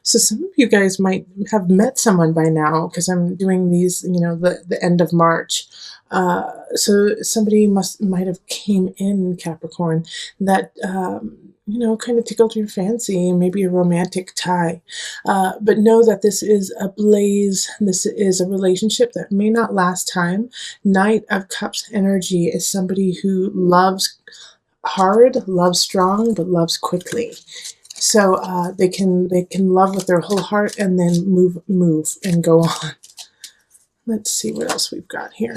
So some of you guys might have met someone by now because I'm doing these, the end of March. So somebody might have came in Capricorn that kind of tickled your fancy, maybe a romantic tie. But know that this is a blaze. This is a relationship that may not last time. Knight of Cups energy is somebody who loves hard, loves strong, but loves quickly. So they can love with their whole heart and then move and go on. Let's see what else we've got here.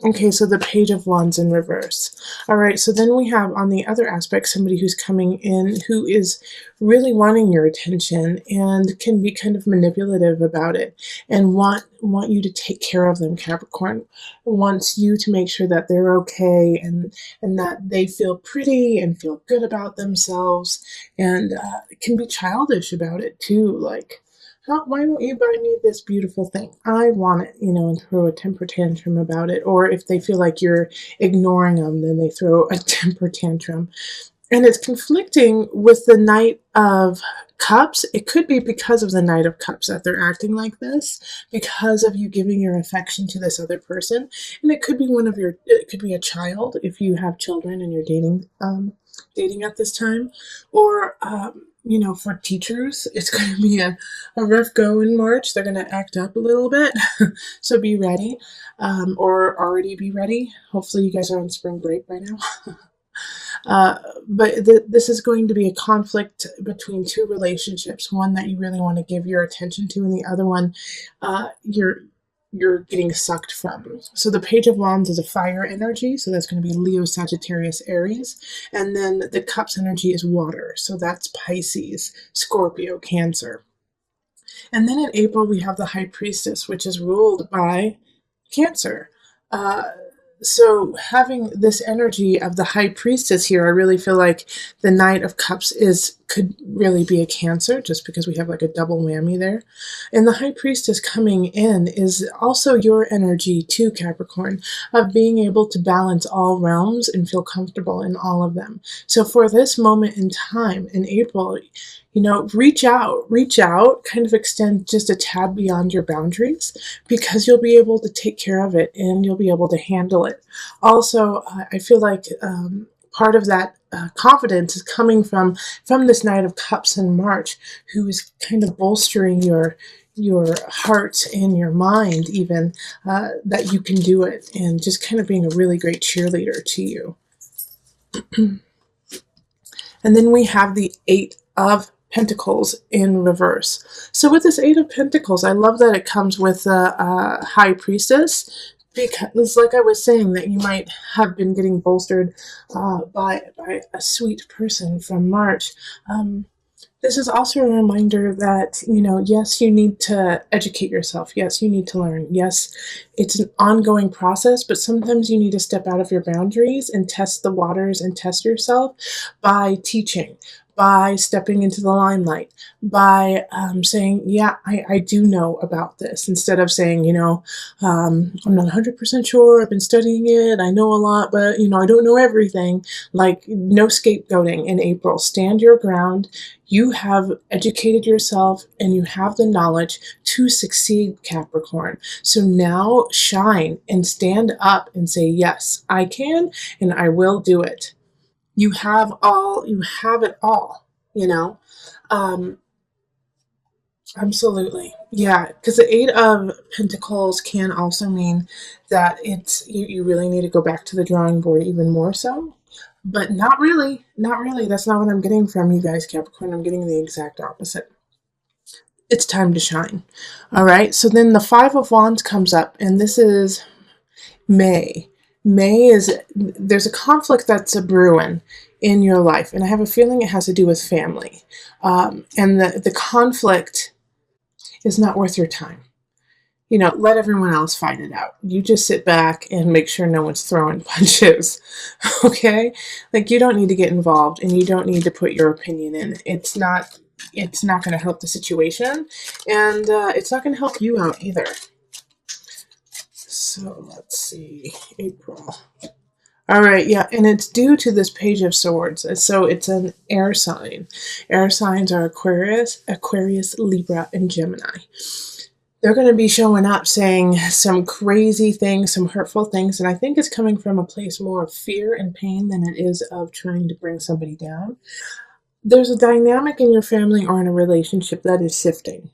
Okay, so the Page of Wands in reverse. All right, so then we have on the other aspect somebody who's coming in who is really wanting your attention and can be kind of manipulative about it and want you to take care of them. Capricorn wants you to make sure that they're okay and that they feel pretty and feel good about themselves, and can be childish about it too, like, why don't you buy me this beautiful thing? I want it, and throw a temper tantrum about it. Or if they feel like you're ignoring them, then they throw a temper tantrum. And it's conflicting with the Knight of Cups. It could be because of the Knight of Cups that they're acting like this, because of you giving your affection to this other person. And it could be it could be a child if you have children and you're dating at this time, or for teachers, it's going to be a rough go in March. They're going to act up a little bit. So be ready, or already be ready. Hopefully you guys are on spring break by now. But this is going to be a conflict between two relationships, one that you really want to give your attention to, and the other one you're getting sucked from. So the Page of Wands is a fire energy, so that's going to be Leo, Sagittarius, Aries. And then the Cups energy is water, so that's Pisces, Scorpio, Cancer. And then in April, we have the High Priestess, which is ruled by Cancer. So having this energy of the High Priestess here, I really feel like the Knight of Cups could really be a Cancer, just because we have like a double whammy there. And the High Priestess coming in is also your energy too, Capricorn, of being able to balance all realms and feel comfortable in all of them. So for this moment in time in April, reach out, kind of extend just a tad beyond your boundaries, because you'll be able to take care of it and you'll be able to handle it. Also, I feel like part of that confidence is coming from this Knight of Cups in March, who is kind of bolstering your heart and your mind, even that you can do it, and just kind of being a really great cheerleader to you. And then we have the Eight of Pentacles in reverse. So with this Eight of Pentacles, I love that it comes with a High Priestess, because like I was saying, that you might have been getting bolstered by a sweet person from March. This is also a reminder that, yes, you need to educate yourself. Yes, you need to learn. Yes, it's an ongoing process, but sometimes you need to step out of your boundaries and test the waters and test yourself by teaching, by stepping into the limelight, by saying, yeah, I do know about this, instead of saying, I'm not 100% sure, I've been studying it, I know a lot, but, I don't know everything. Like, no scapegoating in April. Stand your ground. You have educated yourself and you have the knowledge to succeed, Capricorn. So now shine and stand up and say, yes, I can and I will do it. You have it all, absolutely. Yeah, because the Eight of Pentacles can also mean that you really need to go back to the drawing board even more so. But not really. That's not what I'm getting from you guys, Capricorn. I'm getting the exact opposite. It's time to shine. All right, so then the Five of Wands comes up, and this is May. There's a conflict that's a brewing in your life, and I have a feeling it has to do with family. And the conflict is not worth your time. Let everyone else fight it out. You just sit back and make sure no one's throwing punches, okay? Like, you don't need to get involved, and you don't need to put your opinion in. It's not going to help the situation, and it's not going to help you out either. So let's see, April. All right, yeah, and it's due to this Page of Swords. So it's an air sign. Air signs are Aquarius, Libra, and Gemini. They're going to be showing up saying some crazy things, some hurtful things, and I think it's coming from a place more of fear and pain than it is of trying to bring somebody down. There's a dynamic in your family or in a relationship that is shifting.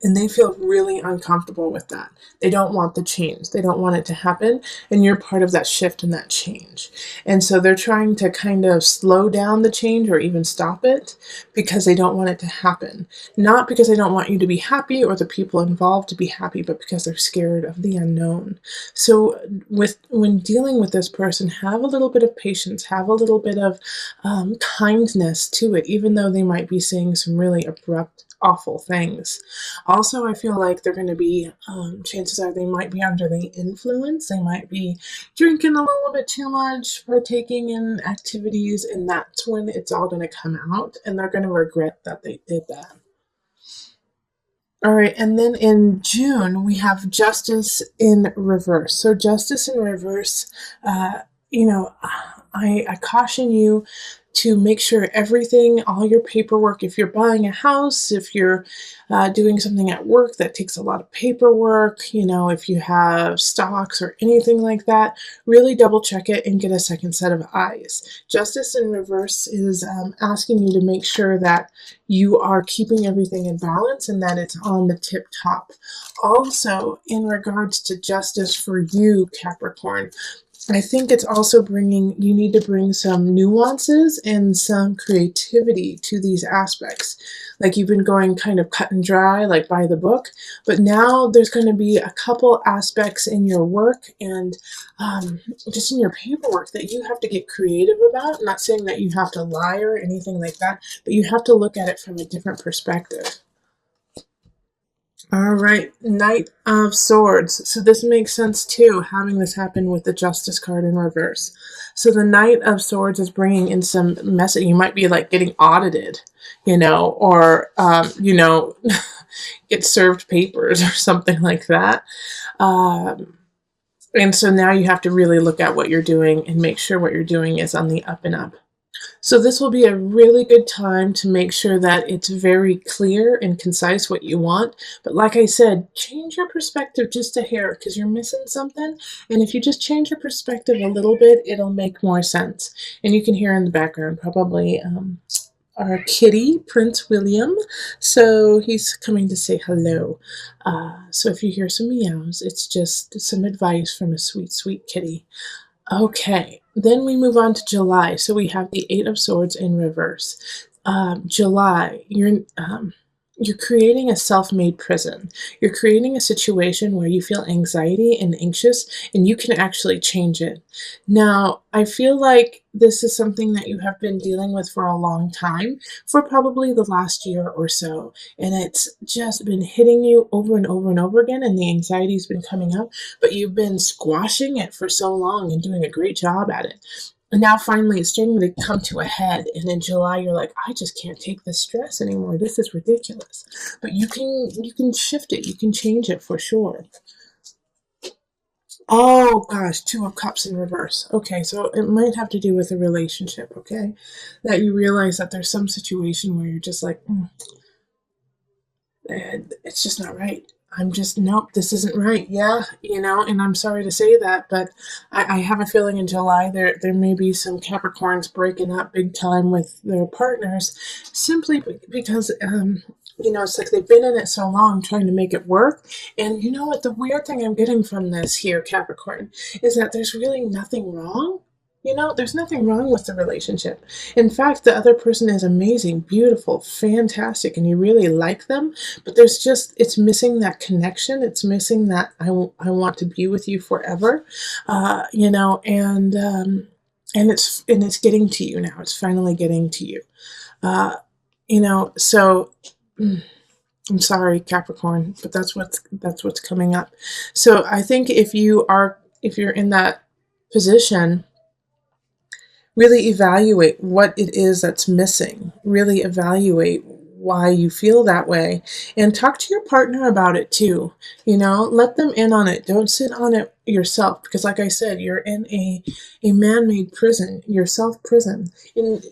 And they feel really uncomfortable with that. They don't want the change. They don't want it to happen. And you're part of that shift and that change. And so they're trying to kind of slow down the change or even stop it because they don't want it to happen. Not because they don't want you to be happy or the people involved to be happy, but because they're scared of the unknown. So when dealing with this person, have a little bit of patience, have a little bit of kindness to it, even though they might be saying some really abrupt, awful things. Also, I feel like they're going to be, chances are they might be under the influence. They might be drinking a little bit too much, partaking in activities, and that's when it's all going to come out, and they're going to regret that they did that. All right, and then in June, we have Justice in reverse. So, Justice in reverse, you know, I caution you to make sure everything, all your paperwork, if you're buying a house, if you're doing something at work that takes a lot of paperwork, if you have stocks or anything like that, really double check it and get a second set of eyes. Justice in reverse is asking you to make sure that you are keeping everything in balance and that it's on the tip top. Also, in regards to justice for you, Capricorn, I think it's also you need to bring some nuances and some creativity to these aspects. Like you've been going kind of cut and dry, like by the book, but now there's going to be a couple aspects in your work and just in your paperwork that you have to get creative about. I'm not saying that you have to lie or anything like that, but you have to look at it from a different perspective. All right, Knight of Swords. So this makes sense too, having this happen with the Justice card in reverse. So the Knight of Swords is bringing in some message. You might be like getting audited, or, get served papers or something like that. And so now you have to really look at what you're doing and make sure what you're doing is on the up and up. So this will be a really good time to make sure that it's very clear and concise what you want. But like I said, change your perspective just a hair because you're missing something. And if you just change your perspective a little bit, it'll make more sense. And you can hear in the background probably our kitty, Prince William. So he's coming to say hello. So if you hear some meows, it's just some advice from a sweet, sweet kitty. Okay, then we move on to July. So we have the Eight of Swords in reverse. July, you're creating a self-made prison. You're creating a situation where you feel anxiety and anxious, and you can actually change it. Now, I feel like this is something that you have been dealing with for a long time, for probably the last year or so, and it's just been hitting you over and over and over again, and the anxiety's been coming up, but you've been squashing it for so long and doing a great job at it. And now finally it's starting to come to a head. And in July you're like, I just can't take this stress anymore. This is ridiculous. But you can shift it. You can change it for sure. Oh gosh, Two of Cups in reverse. Okay, so it might have to do with a relationship, okay? That you realize that there's some situation where you're just like, it's just not right. Nope, this isn't right. Yeah, and I'm sorry to say that, but I have a feeling in July there may be some Capricorns breaking up big time with their partners simply because, it's like they've been in it so long trying to make it work. And you know what? The weird thing I'm getting from this here, Capricorn, is that there's really nothing wrong. There's nothing wrong with the relationship. In fact, the other person is amazing, beautiful, fantastic, and you really like them, but it's missing that connection. It's missing that I want to be with you forever, and it's getting to you now. It's finally getting to you. So I'm sorry, Capricorn, but that's what's coming up. So I think if you're in that position, really evaluate what it is that's missing. Really evaluate why you feel that way, and talk to your partner about it too. Let them in on it. Don't sit on it yourself, because like I said, you're in a man-made prison, your self prison.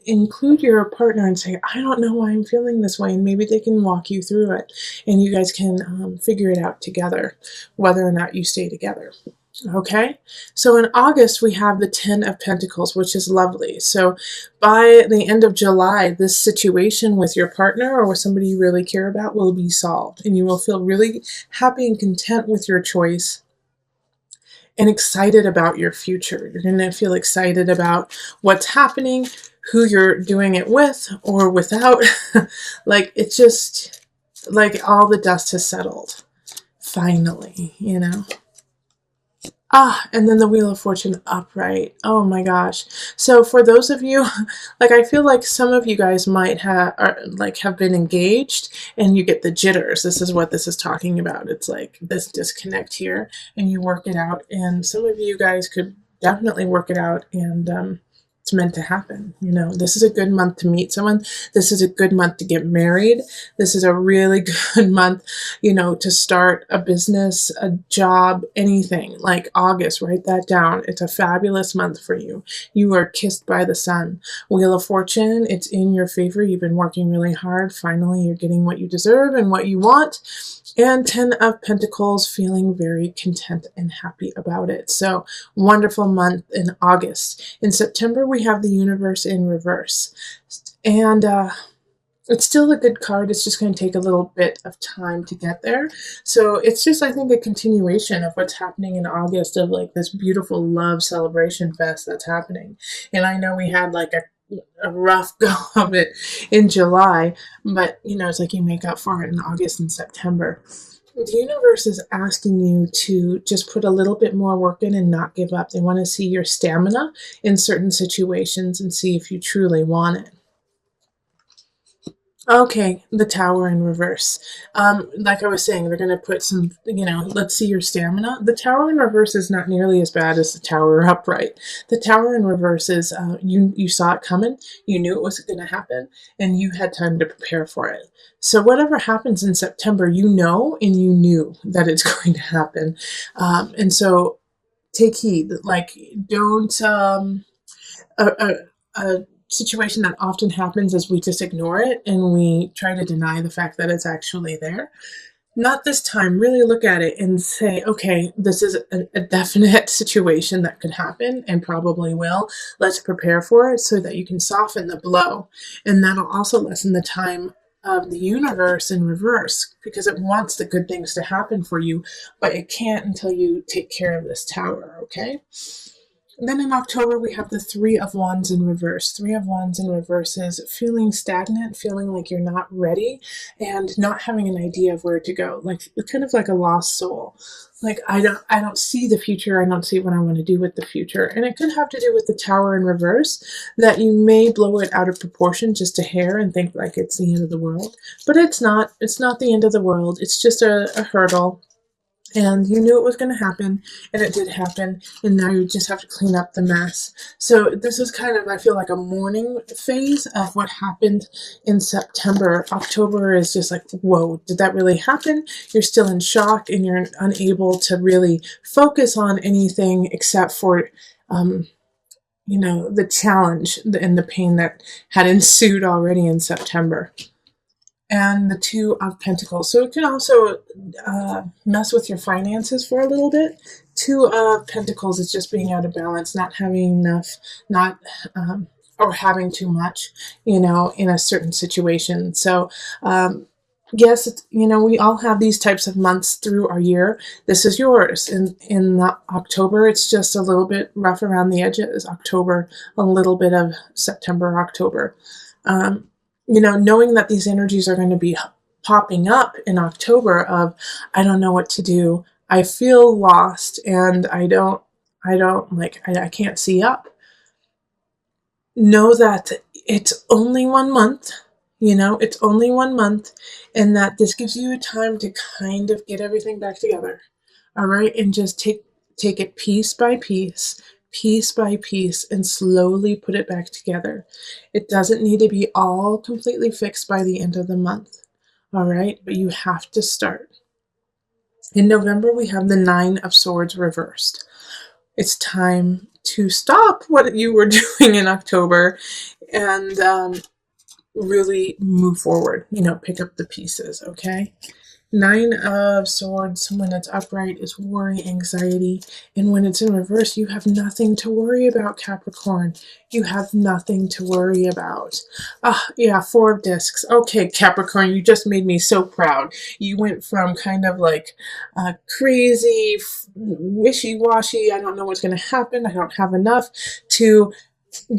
Include your partner and say, I don't know why I'm feeling this way, and maybe they can walk you through it, and you guys can figure it out together, whether or not you stay together. Okay, so in August we have the Ten of Pentacles, which is lovely. So by the end of July, this situation with your partner or with somebody you really care about will be solved, and you will feel really happy and content with your choice and excited about your future. You're going to feel excited about what's happening, who you're doing it with or without. Like, it's just like all the dust has settled. Finally. And then the Wheel of Fortune upright. Oh my gosh. So for those of you, like, I feel like some of you guys might have been engaged and you get the jitters. This is what this is talking about. It's like this disconnect here, and you work it out. And some of you guys could definitely work it out, and it's meant to happen. This is a good month to meet someone. This is a good month to get married. This is a really good month, to start a business, a job, anything. Like August, write that down. It's a fabulous month for you. You are kissed by the sun. Wheel of Fortune, it's in your favor. You've been working really hard. Finally, you're getting what you deserve and what you want. And Ten of Pentacles, feeling very content and happy about it. So, wonderful month in August. In September, we have the Universe in reverse. And it's still a good card. It's just going to take a little bit of time to get there. So it's just, I think, a continuation of what's happening in August, of like this beautiful love celebration fest that's happening. And I know we had like a rough go of it in July, but it's like you make up for it in August and September. The universe is asking you to just put a little bit more work in and not give up. They want to see your stamina in certain situations and see if you truly want it. Okay, the Tower in reverse. Like I was saying, they're going to put some, let's see your stamina. The Tower in reverse is not nearly as bad as the Tower upright. The Tower in reverse is you saw it coming, you knew it was going to happen, and you had time to prepare for it. So whatever happens in September, and you knew that it's going to happen. And so take heed. Like, don't... a situation that often happens is we just ignore it and we try to deny the fact that it's actually there. Not this time. Really look at it and say, okay, this is a definite situation that could happen and probably will. Let's prepare for it so that you can soften the blow. And that'll also lessen the time of the universe in reverse, because it wants the good things to happen for you, but it can't until you take care of this tower, okay? And then in October, we have the Three of Wands in reverse. Three of Wands in reverse is feeling stagnant, feeling like you're not ready, and not having an idea of where to go. Like, kind of like a lost soul. Like, I don't see the future. I don't see what I want to do with the future. And it could have to do with the Tower in reverse, that you may blow it out of proportion just a hair and think like it's the end of the world. But it's not. It's not the end of the world. It's just a hurdle. And you knew it was going to happen, and it did happen, and now you just have to clean up the mess. So this is kind of, I feel like, a mourning phase of what happened in September. October is just like, whoa, did that really happen? You're still in shock, and you're unable to really focus on anything except for, the challenge and the pain that had ensued already in September. And the Two of Pentacles. So it can also mess with your finances for a little bit. Two of Pentacles is just being out of balance, not having enough, or having too much, in a certain situation. So, yes, we all have these types of months through our year. This is yours. In October, it's just a little bit rough around the edges. October, a little bit of September, October. Knowing that these energies are going to be popping up in October of, I don't know what to do. I feel lost, and I can't see up. Know that it's only 1 month, it's only 1 month, and that this gives you a time to kind of get everything back together. All right. And just take it piece by piece, piece by piece and slowly put it back together. It doesn't need to be all completely fixed by the end of the month. All right, but you have to start. In November, we have the Nine of Swords reversed. It's time to stop what you were doing in October and really move forward, pick up the pieces, okay? Nine of Swords, when it's upright, is worry, anxiety. And when it's in reverse, you have nothing to worry about, Capricorn. You have nothing to worry about. Yeah, Four of Discs. Okay, Capricorn, you just made me so proud. You went from kind of like crazy, wishy-washy, I don't know what's going to happen, I don't have enough, to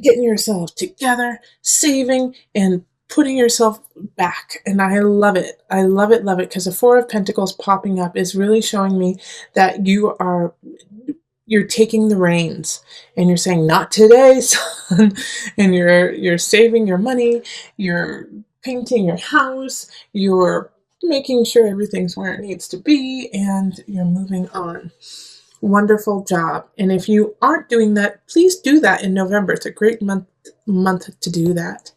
getting yourself together, saving, and putting yourself back. And I love it. I love it, because the Four of Pentacles popping up is really showing me that you're taking the reins and you're saying, not today, son. And you're saving your money, you're painting your house, you're making sure everything's where it needs to be, and you're moving on. Wonderful job. And if you aren't doing that, please do that in November. It's a great month to do that.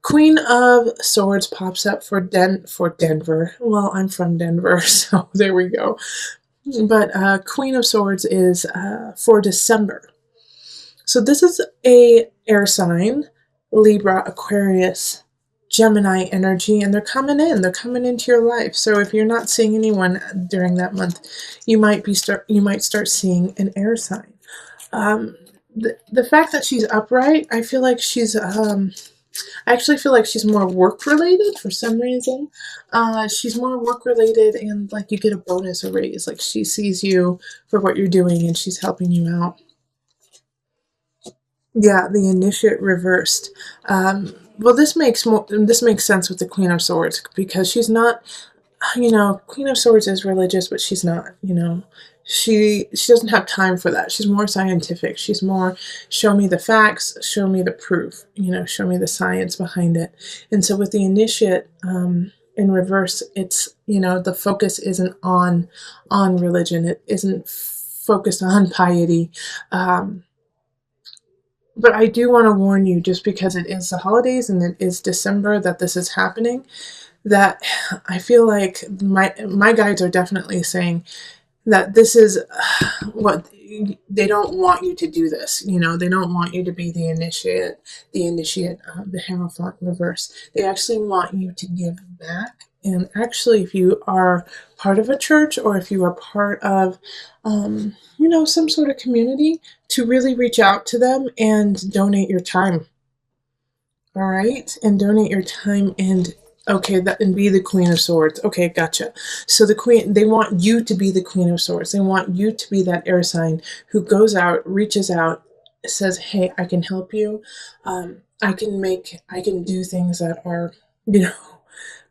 Queen of Swords pops up for Denver. Well, I'm from Denver, so there we go. But Queen of Swords is for December. So this is a air sign, Libra, Aquarius, Gemini energy, and they're coming in. They're coming into your life. So if you're not seeing anyone during that month, you might start seeing an air sign. The fact that she's upright, I feel like she's I actually feel like she's more work related for some reason. She's more work related, and like you get a bonus, a raise. Like she sees you for what you're doing and she's helping you out. Yeah, the Initiate reversed. Well, this makes sense with the Queen of Swords, because she's not, Queen of Swords is religious, but she's not, she doesn't have time for that. She's more scientific. She's more, show me the facts, show me the proof, show me the science behind it. And so with the Initiate in reverse, it's, the focus isn't on religion. It isn't focused on piety. But I do want to warn you, just because it is the holidays and it is December that this is happening, that I feel like my guides are definitely saying that this is what they don't want you to do. This, they don't want you to be the initiate, the Hierophant reverse. They actually want you to give back. And actually, if you are part of a church, or if you are part of, some sort of community, to really reach out to them and donate your time. All right, and donate your time and and be the Queen of Swords. Okay, gotcha. So they want you to be the Queen of Swords. They want you to be that air sign who goes out, reaches out, says, "Hey, I can help you. I can do things that are,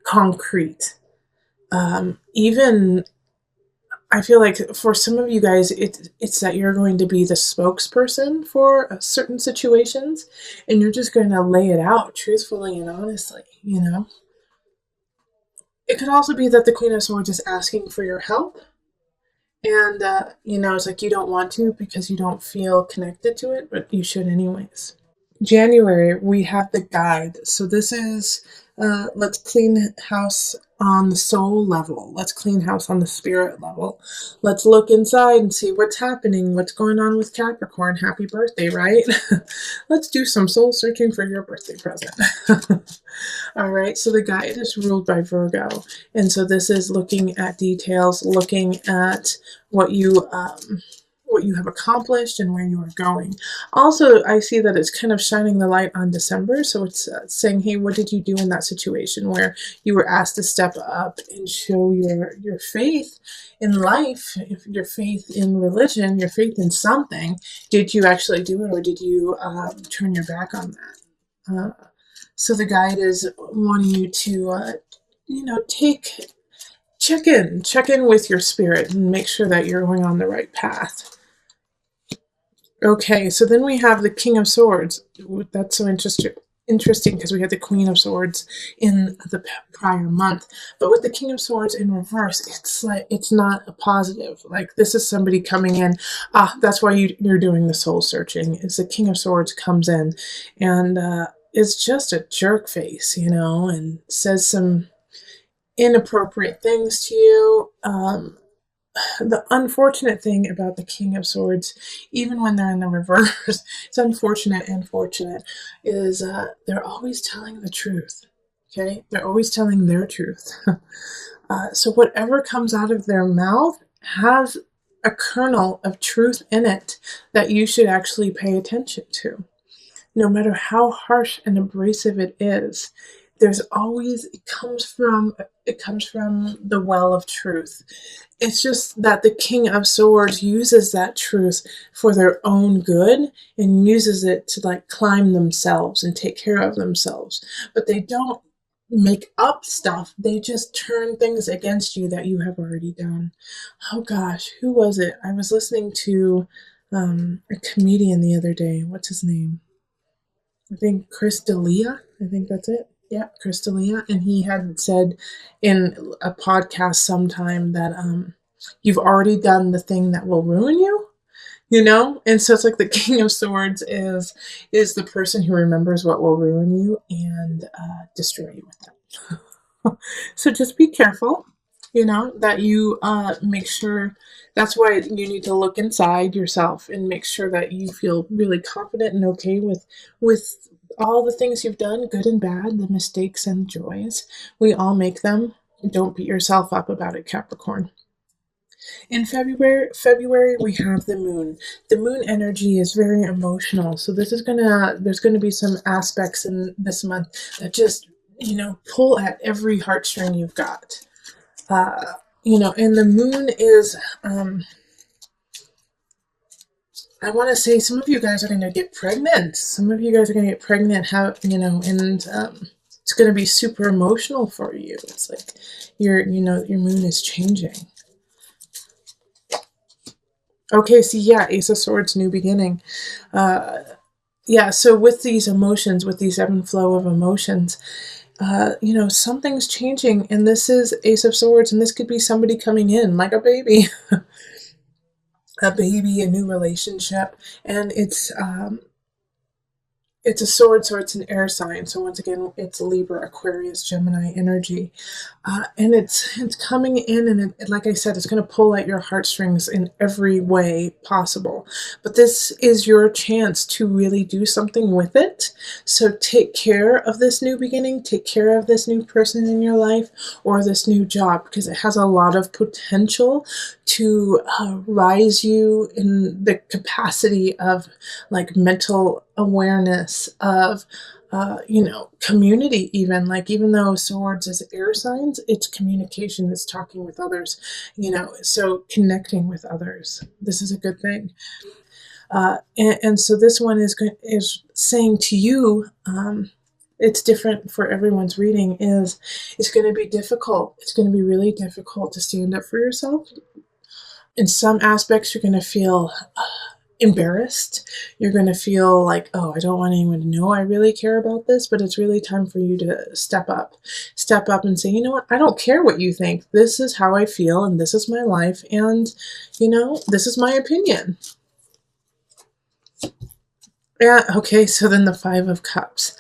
concrete." Even I feel like for some of you guys, it's that you're going to be the spokesperson for certain situations, and you're just going to lay it out truthfully and honestly, It could also be that the Queen of Swords is asking for your help, and, it's like you don't want to because you don't feel connected to it, but you should anyways. January, we have the guide. So this is, let's clean house on the soul level. Let's clean house on the spirit level. Let's look inside and see what's happening, what's going on with Capricorn. Happy birthday, right? Let's do some soul searching for your birthday present. All right, so the guide is ruled by Virgo. And so this is looking at details, looking at what you have accomplished and where you are going. Also, I see that it's kind of shining the light on December. So it's saying, hey, what did you do in that situation where you were asked to step up and show your faith in life, your faith in religion, your faith in something? Did you actually do it, or did you turn your back on that? So the guide is wanting you to, check in with your spirit and make sure that you're going on the right path. Okay, so then we have the King of Swords. That's so interesting because we had the Queen of Swords in the prior month, but with the King of Swords in reverse, it's like it's not a positive. Like this is somebody coming in. That's why you're doing the soul searching. Is the King of Swords comes in, and is just a jerk face, and says some inappropriate things to you. The unfortunate thing about the King of Swords, even when they're in the reverse, it's unfortunate and fortunate, is they're always telling the truth. Okay? They're always telling their truth. So whatever comes out of their mouth has a kernel of truth in it that you should actually pay attention to. No matter how harsh and abrasive it is, there's always it comes from the well of truth. It's just that the King of Swords uses that truth for their own good and uses it to like climb themselves and take care of themselves. But they don't make up stuff. They just turn things against you that you have already done. Oh gosh, who was it? I was listening to a comedian the other day. What's his name? I think Chris D'Elia. I think that's it. Yeah, Chris D'Elia. And he had said in a podcast sometime that you've already done the thing that will ruin you. And so it's like the King of Swords is the person who remembers what will ruin you and destroy you with that. So just be careful, that you make sure. That's why you need to look inside yourself and make sure that you feel really confident and okay with all the things you've done, good and bad, the mistakes and joys. We all make them. Don't beat yourself up about it, Capricorn. In February we have the moon. The moon energy is very emotional. So there's gonna be some aspects in this month that just, pull at every heartstring you've got. And the moon is I want to say some of you guys are going to get pregnant. Some of you guys are going to get pregnant, and it's going to be super emotional for you. It's like your moon is changing. Okay, so yeah, Ace of Swords, new beginning. Yeah, so with these emotions, with these ebb and flow of emotions, something's changing, and this is Ace of Swords, and this could be somebody coming in like a baby. A baby, a new relationship, and it's a sword, so it's an air sign. So once again, it's Libra, Aquarius, Gemini energy, and it's coming in, and like I said, it's going to pull at your heartstrings in every way possible. But this is your chance to really do something with it. So take care of this new beginning. Take care of this new person in your life or this new job, because it has a lot of potential to rise you in the capacity of like mental awareness of community. Even though swords is air signs, it's communication, it's talking with others, so connecting with others. This is a good thing. And so this one is saying to you, it's different for everyone's reading, is it's going to be difficult. It's going to be really difficult to stand up for yourself. In some aspects, you're going to feel embarrassed. You're going to feel like, oh, I don't want anyone to know I really care about this, but it's really time for you to step up and say, you know what, I don't care what you think. This is how I feel, and this is my life, and, this is my opinion. Yeah, okay, so then the Five of Cups.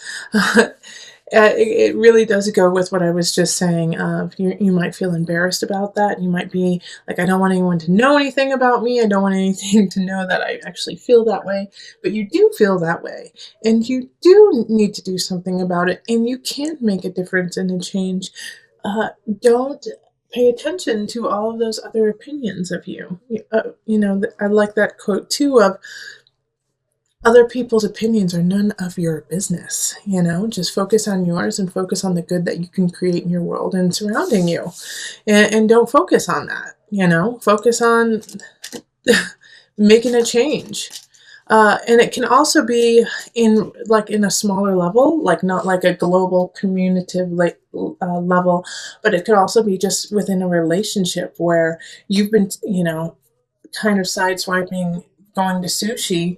It really does go with what I was just saying. You might feel embarrassed about that. You might be like, I don't want anyone to know anything about me. I don't want anything to know that I actually feel that way. But you do feel that way. And you do need to do something about it. And you can make a difference and a change. Don't pay attention to all of those other opinions of you. I like that quote too of, other people's opinions are none of your business. Just focus on yours and focus on the good that you can create in your world and surrounding you. And don't focus on that, focus on making a change. And it can also be in a smaller level, like not like a global communicative level, but it could also be just within a relationship where you've been, kind of sideswiping going to sushi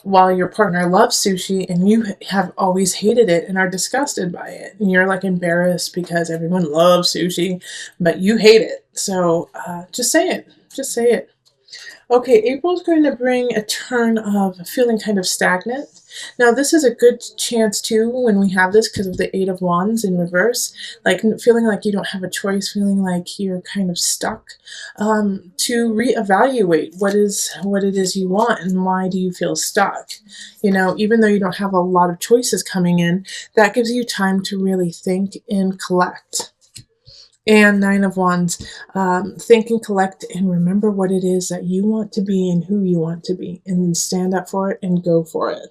while your partner loves sushi and you have always hated it and are disgusted by it. And you're like embarrassed because everyone loves sushi, but you hate it. So just say it. Just say it. Okay, April's going to bring a turn of feeling kind of stagnant. Now, this is a good chance too when we have this because of the Eight of Wands in reverse, like feeling like you don't have a choice, feeling like you're kind of stuck, to reevaluate what it is you want and why do you feel stuck. You know, even though you don't have a lot of choices coming in, that gives you time to really think and collect. And Nine of Wands, think and collect and remember what it is that you want to be and who you want to be, and stand up for it and go for it.